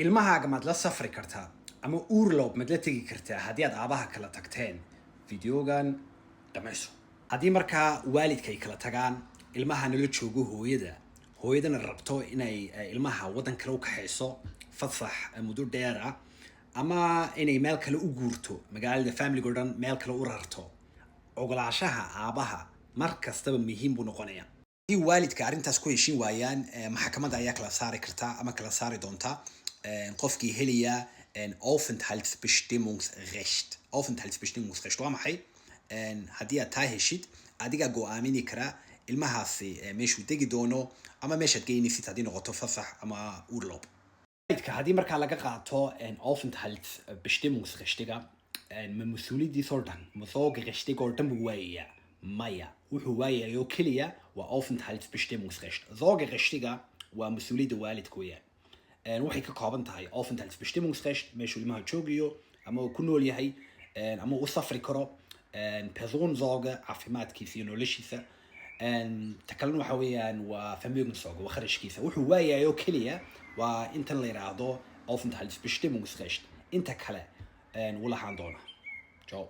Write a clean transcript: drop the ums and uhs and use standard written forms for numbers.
ilmahaaga maad la safri kartaa ama uurloob maad la tegi kartaa haddii aad aabaha kala tagteen videogan dhamayso. haddii markaa waalidka ay kala tagaan ilmaha nala joogo hooyadana rabto inay ilmaha waddan kale u kaxayso fasax muddo dheer ah ama inay meel kale u guurto magaalada family-ga dhan meel kale u rarto ogolaanshaha aabaha mar kastaba muhiim buu noqonaya. haddii waalidka arrintaas ku heshin waayaan maxkamadda ayaa kala saari kartaa ama kala saari doontaa qofkii helaya Aufenthaltsbestimmungsrecht. Aufenthaltsbestimmungsrecht waa maxay? haddii aad taa heshid adigaa go'aamini karaa ilmahaasi meeshuu degi doono ama meeshaad geynaysid haddii noqoto fasax ama urlaub. haddii markaa laga qaato Aufenthaltsbestimmungsrechtga ma mas-uulidiis oo dhan Sorgerechtga oo dhan buu waayayaa? maya, wuxuu waayayo keliya waa Aufenthaltsbestimmungsrecht. Sorgerechtga waa mas-uuliyadda waalidka weeyaan. waxay ka kooban tahay Aufenthaltsbestimmungsrecht meeshuu ilmaha joogayo ama uu ku nool yahay ama uu safri karo, Personensorge caafimaadkiisa iyo noloshiisa, ta kalena waxa weeyaan waa Vermögenssorge waa kharashkiisa. wuxuu waayayo keliya waa intan la yiraahdo Aufenthaltsbestimmungsrecht. inta kale wuu lahaan doonaa. Ciao.